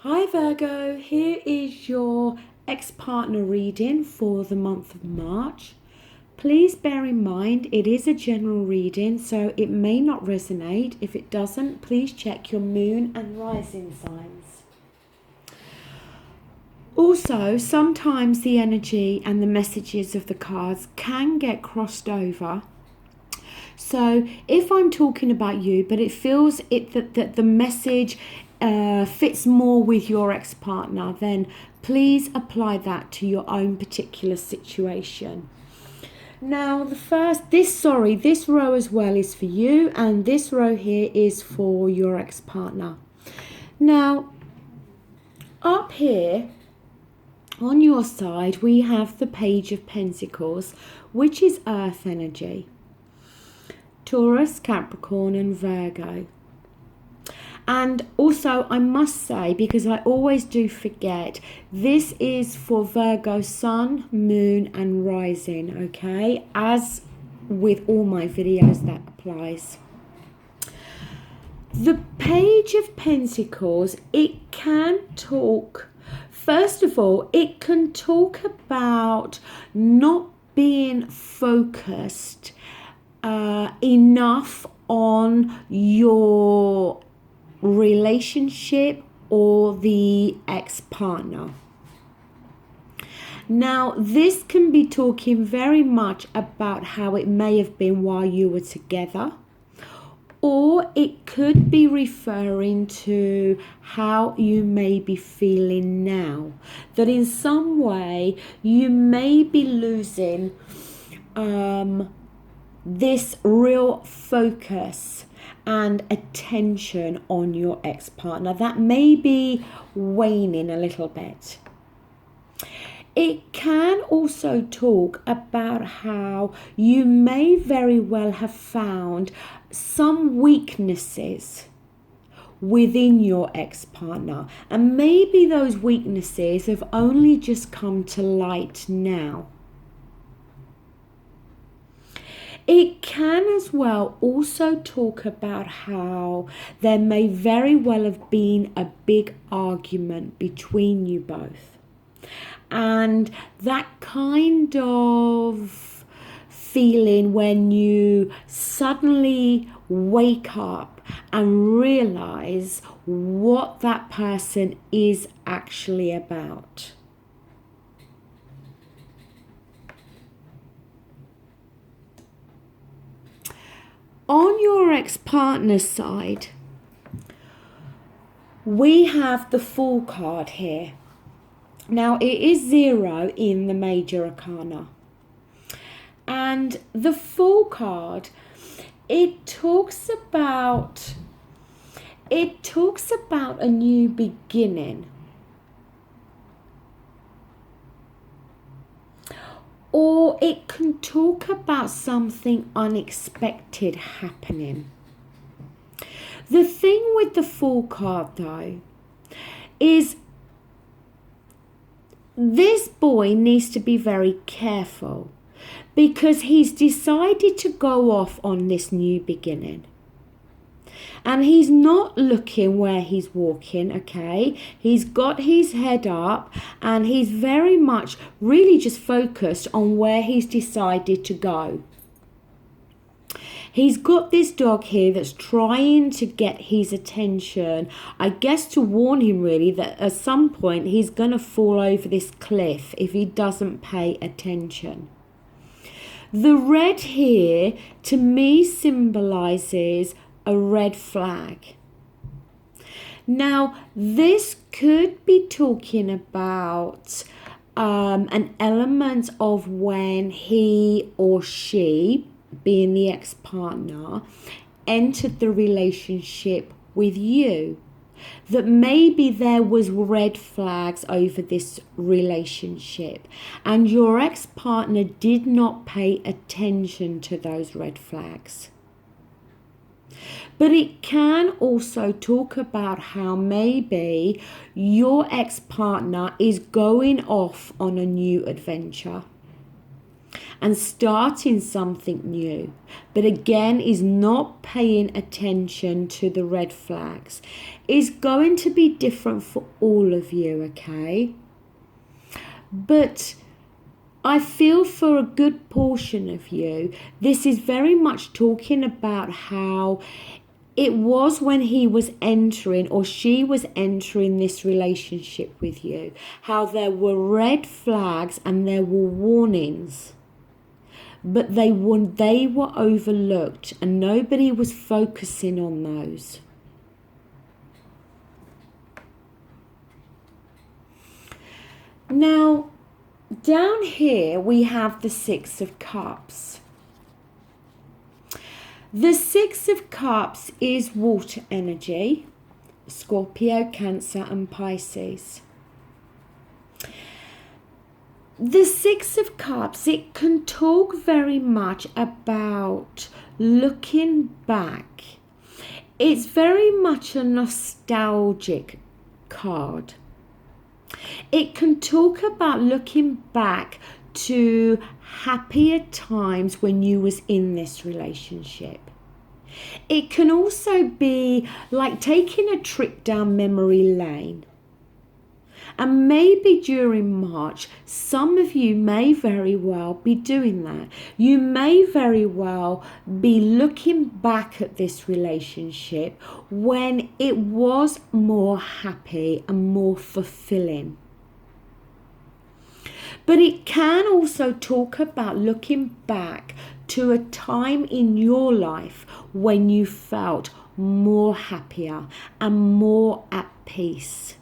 Hi Virgo, here is your ex-partner reading for the month of March. Please bear in mind it is a general reading, so it may not resonate. If it doesn't, please check your moon and rising signs. Also, sometimes the energy and the messages of the cards can get crossed over. So if I'm talking about you, but it feels that the message fits more with your ex-partner, then please apply that to your own particular situation. Now, this row as well is for you, and this row here is for your ex-partner. Now, up here on your side, we have the Page of Pentacles, which is earth energy. Taurus, Capricorn and Virgo. And also I must say, because I always do forget, this is for Virgo sun, moon and rising, okay? As with all my videos, that applies. The Page of Pentacles, it can talk, first of all, it can talk about not being focused enough on your relationship or the ex-partner. Now, this can be talking very much about how it may have been while you were together, or it could be referring to how you may be feeling now, that in some way you may be losing this real focus and attention on your ex-partner. That may be waning a little bit. It can also talk about how you may very well have found some weaknesses within your ex-partner, and maybe those weaknesses have only just come to light now. It can as well also talk about how there may very well have been a big argument between you both. And that kind of feeling when you suddenly wake up and realize what that person is actually about. On your ex-partner's side, we have the Fool card here. Now, it is 0 in the major arcana. And the Fool card, it talks about a new beginning. Or it can talk about something unexpected happening. The thing with the Fool card, though, is this boy needs to be very careful because he's decided to go off on this new beginning. And he's not looking where he's walking, okay? He's got his head up and he's very much really just focused on where he's decided to go. He's got this dog here that's trying to get his attention, I guess to warn him really that at some point he's going to fall over this cliff if he doesn't pay attention. The red here to me symbolizes a red flag. Now, this could be talking about an element of when he or she, being the ex-partner, entered the relationship with you. That maybe there was red flags over this relationship and your ex-partner did not pay attention to those red flags. But it can also talk about how maybe your ex-partner is going off on a new adventure and starting something new, but again is not paying attention to the red flags. is going to be different for all of you, okay? But I feel for a good portion of you, this is very much talking about how it was when he was entering or she was entering this relationship with you, how there were red flags and there were warnings, but they were overlooked and nobody was focusing on those. Now, down here we have the Six of Cups. The Six of Cups is water energy, Scorpio, Cancer and Pisces. The Six of Cups, it can talk very much about looking back. It's very much a nostalgic card. It can talk about looking back to happier times when you was in this relationship. It can also be like taking a trip down memory lane. And maybe during March, some of you may very well be doing that. You may very well be looking back at this relationship when it was more happy and more fulfilling. But it can also talk about looking back to a time in your life when you felt more happier and more at peace.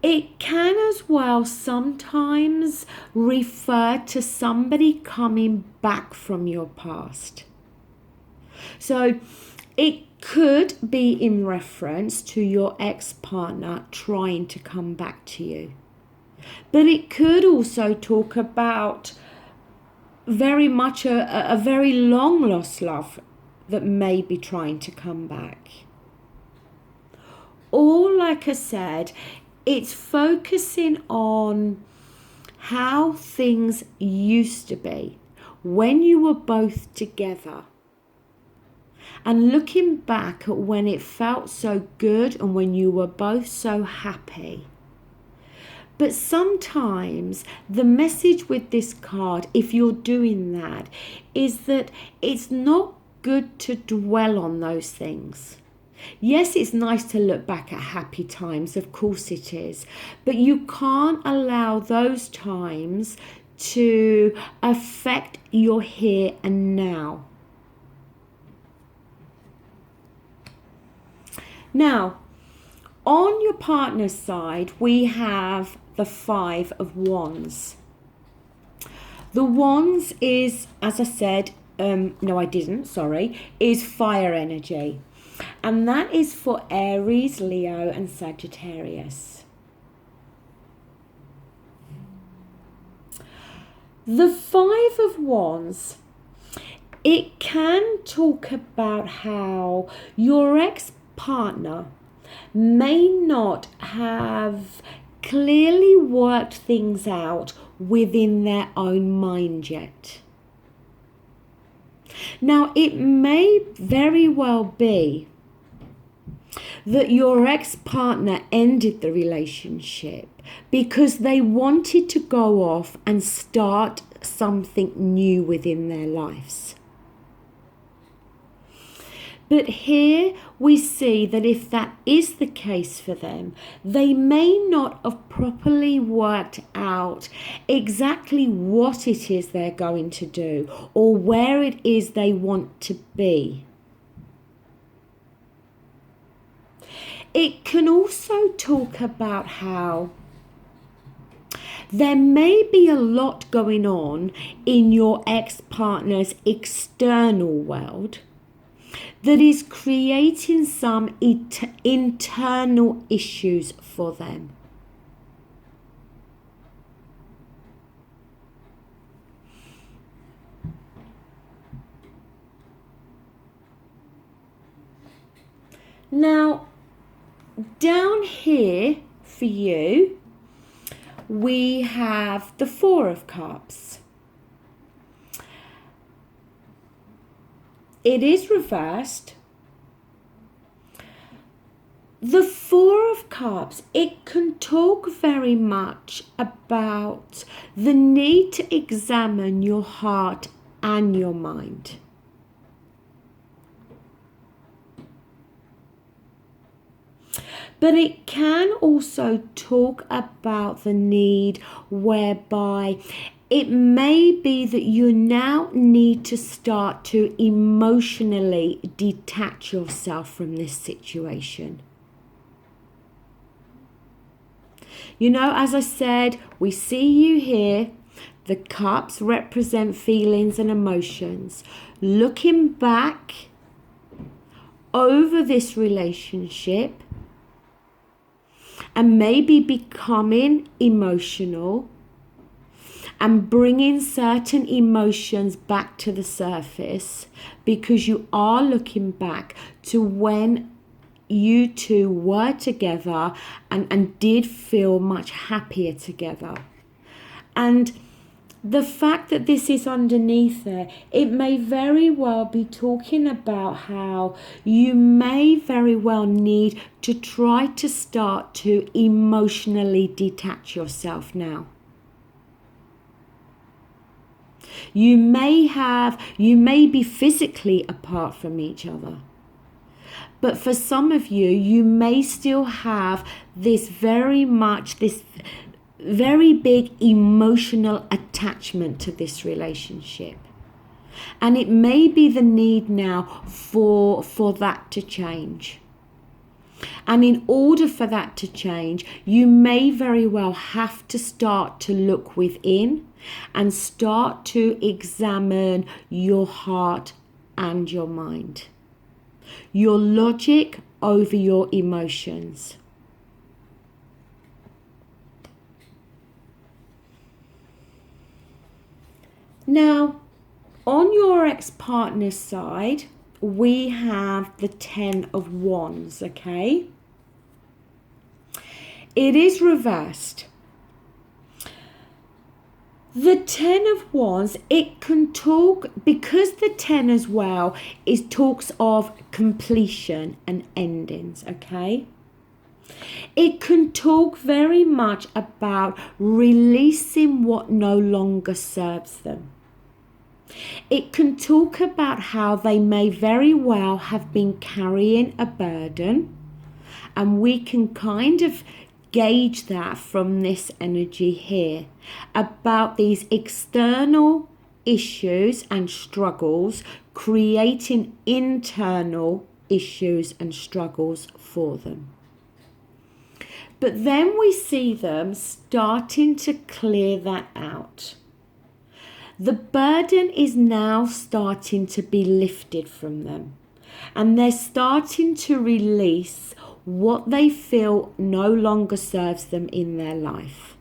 It can as well sometimes refer to somebody coming back from your past. So it could be in reference to your ex-partner trying to come back to you. But it could also talk about very much a very long lost love that may be trying to come back. Or, like I said, it's focusing on how things used to be when you were both together. And looking back at when it felt so good and when you were both so happy. But sometimes the message with this card, if you're doing that, is that it's not good to dwell on those things. Yes, it's nice to look back at happy times, of course it is, but you can't allow those times to affect your here and now. Now, on your partner's side, we have the Five of Wands. The Wands is, as I said, is fire energy. And that is for Aries, Leo and Sagittarius. The Five of Wands, it can talk about how your ex-partner may not have clearly worked things out within their own mind yet. Now, it may very well be that your ex-partner ended the relationship because they wanted to go off and start something new within their lives. But here we see that if that is the case for them, they may not have properly worked out exactly what it is they're going to do or where it is they want to be. It can also talk about how there may be a lot going on in your ex-partner's external world that is creating some internal issues for them. Now, down here for you, we have the Four of Cups. It is reversed, The Four of Cups, it can talk very much about the need to examine your heart and your mind. But it can also talk about the need whereby it may be that you now need to start to emotionally detach yourself from this situation. You know, as I said, we see you here. The cups represent feelings and emotions. Looking back over this relationship and maybe becoming emotional and bringing certain emotions back to the surface, because you are looking back to when you two were together and did feel much happier together. And the fact that this is underneath there, it may very well be talking about how you may very well need to try to start to emotionally detach yourself now. You may be physically apart from each other. But for some of you, you may still have this very big emotional attachment to this relationship. And it may be the need now for that to change. And in order for that to change, you may very well have to start to look within and start to examine your heart and your mind. Your logic over your emotions. Now, on your ex-partner's side, we have the 10 of Wands, okay? It is reversed. The 10 of Wands, it can talk, because the 10 as well, it talks of completion and endings, okay? It can talk very much about releasing what no longer serves them. It can talk about how they may very well have been carrying a burden, and we can kind of gauge that from this energy here about these external issues and struggles creating internal issues and struggles for them. But then we see them starting to clear that out. The burden is now starting to be lifted from them, and they're starting to release what they feel no longer serves them in their life.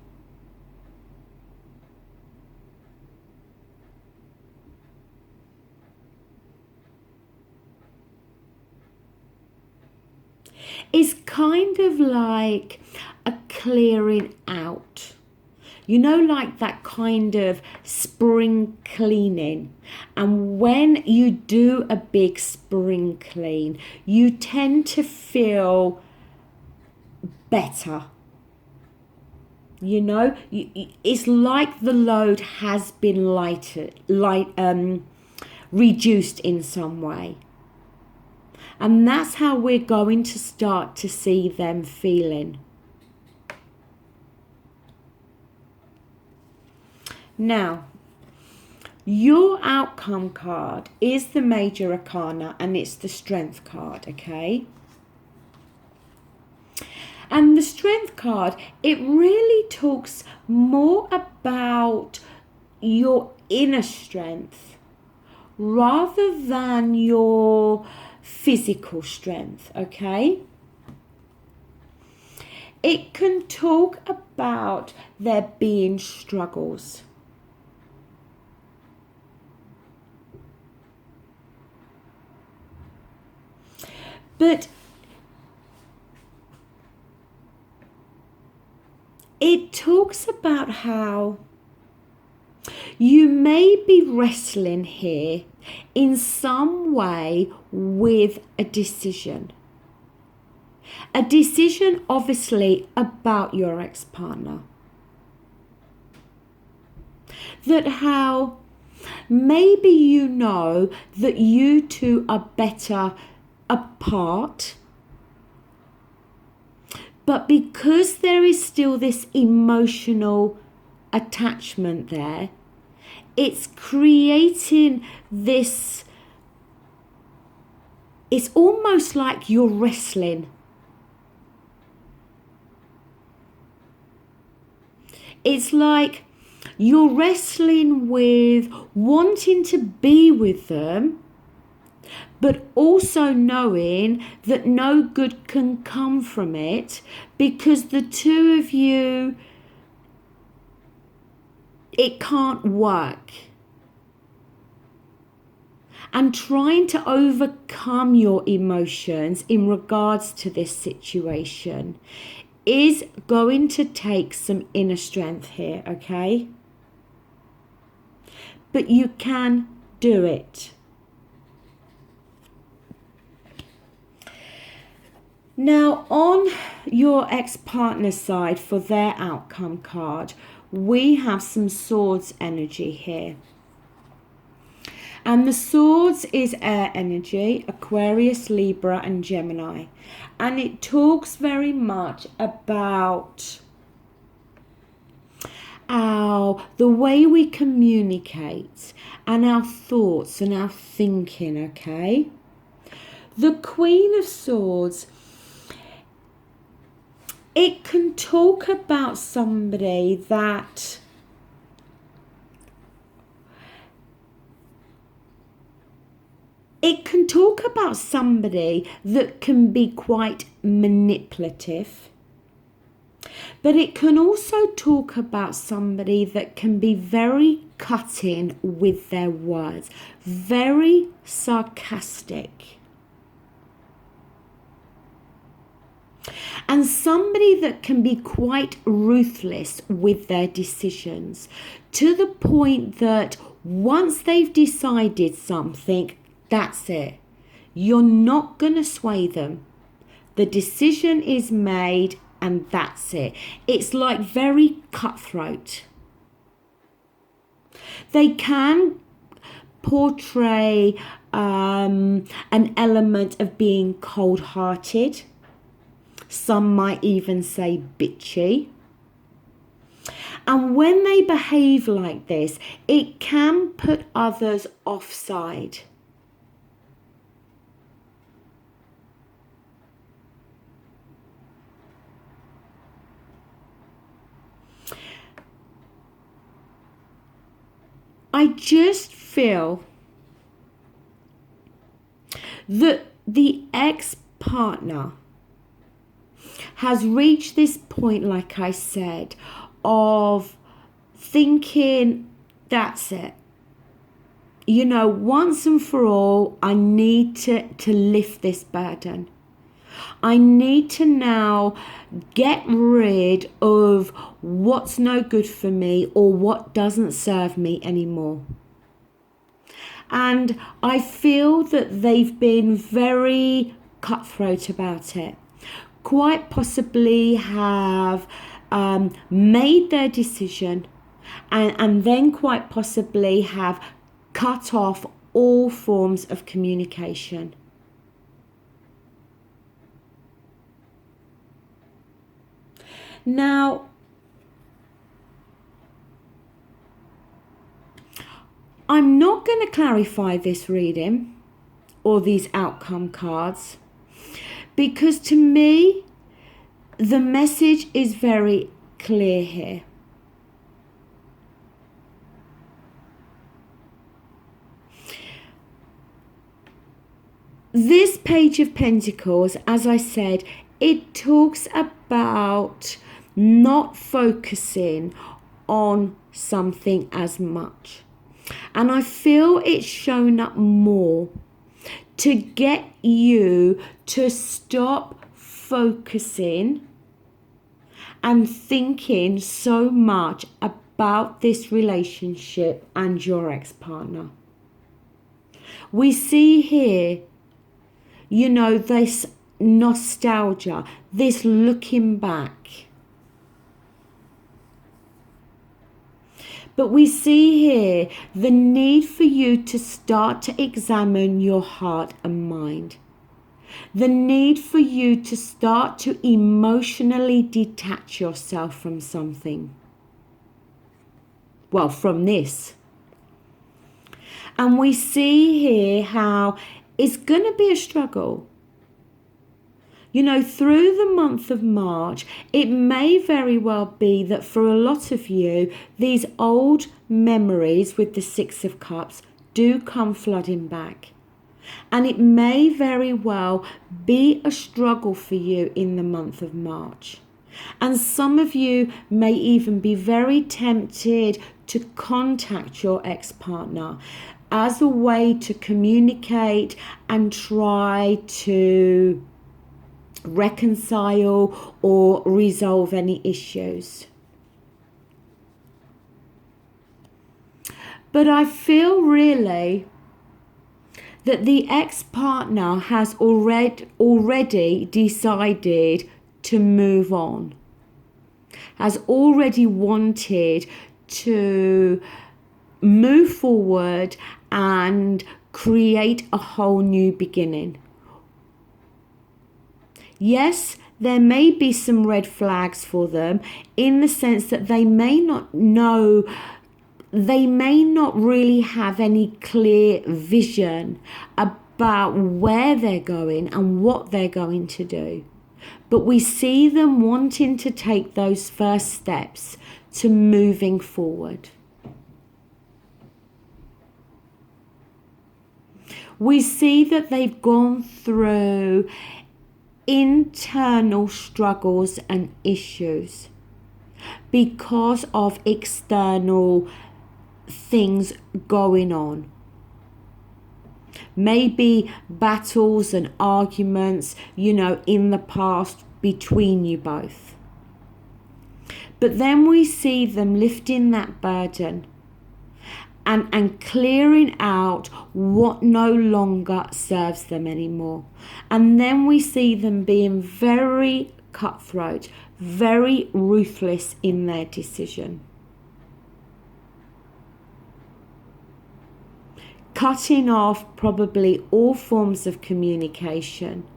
It's kind of like a clearing out. You know, like that kind of spring cleaning. And when you do a big spring clean, you tend to feel better. You know, it's like the load has been reduced in some way. And that's how we're going to start to see them feeling. Now, your outcome card is the Major Arcana, and it's the Strength card, okay? And the Strength card, it really talks more about your inner strength rather than your physical strength, okay? It can talk about there being struggles. But it talks about how you may be wrestling here in some way with a decision. A decision, obviously, about your ex-partner. That how maybe you know that you two are better apart, but because there is still this emotional attachment there, it's creating this, it's almost like you're wrestling. It's like you're wrestling with wanting to be with them, but also knowing that no good can come from it because the two of you, it can't work. And trying to overcome your emotions in regards to this situation is going to take some inner strength here, okay? But you can do it. Now, on your ex-partner's side, for their outcome card, we have some swords energy here. And the swords is air energy, Aquarius, Libra, and Gemini. And it talks very much about the way we communicate and our thoughts and our thinking, okay? The Queen of Swords, it can talk about somebody that can be quite manipulative, but it can also talk about somebody that can be very cutting with their words, very sarcastic. And somebody that can be quite ruthless with their decisions, to the point that once they've decided something, that's it. You're not going to sway them. The decision is made and that's it. It's like very cutthroat. They can portray an element of being cold-hearted. Some might even say bitchy. And when they behave like this, it can put others offside. I just feel that the ex-partner has reached this point, like I said, of thinking, that's it. You know, once and for all, I need to lift this burden. I need to now get rid of what's no good for me or what doesn't serve me anymore. And I feel that they've been very cutthroat about it. Quite possibly have made their decision and then quite possibly have cut off all forms of communication. Now, I'm not going to clarify this reading or these outcome cards because to me, the message is very clear here. This Page of Pentacles, as I said, it talks about not focusing on something as much. And I feel it's shown up more to get you to stop focusing and thinking so much about this relationship and your ex-partner. We see here, you know, this nostalgia, this looking back. But we see here the need for you to start to examine your heart and mind. The need for you to start to emotionally detach yourself from something. Well, from this. And we see here how it's going to be a struggle. You know, through the month of March, it may very well be that for a lot of you, these old memories with the Six of Cups do come flooding back. And it may very well be a struggle for you in the month of March. And some of you may even be very tempted to contact your ex-partner as a way to communicate and try to reconcile or resolve any issues. But I feel really that the ex-partner has already decided to move on, has already wanted to move forward and create a whole new beginning. Yes, there may be some red flags for them in the sense that they may not know, they may not really have any clear vision about where they're going and what they're going to do. But we see them wanting to take those first steps to moving forward. We see that they've gone through internal struggles and issues because of external things going on. Maybe battles and arguments, you know, in the past between you both. But then we see them lifting that burden and clearing out what no longer serves them anymore. And then we see them being very cutthroat, very ruthless in their decision. Cutting off probably all forms of communication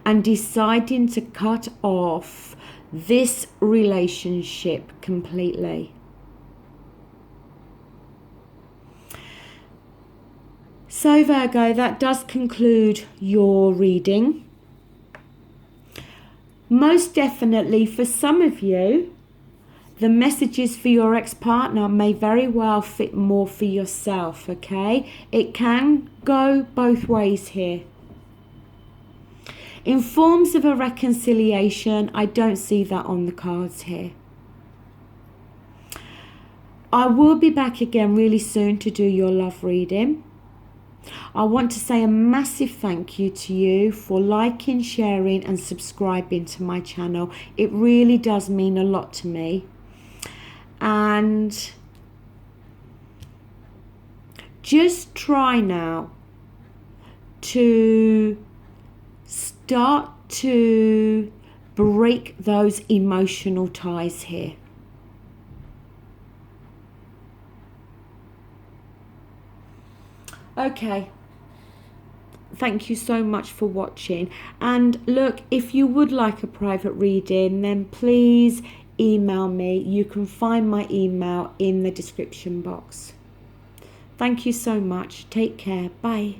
and deciding to cut off this relationship completely. So Virgo, that does conclude your reading. Most definitely for some of you, the messages for your ex-partner may very well fit more for yourself, okay? It can go both ways here. In forms of a reconciliation, I don't see that on the cards here. I will be back again really soon to do your love reading. I want to say a massive thank you to you for liking, sharing and subscribing to my channel. It really does mean a lot to me. And just try now to start to break those emotional ties here. Okay, thank you so much for watching. And look, if you would like a private reading, then please email me. You can find my email in the description box. Thank you so much. Take care. Bye.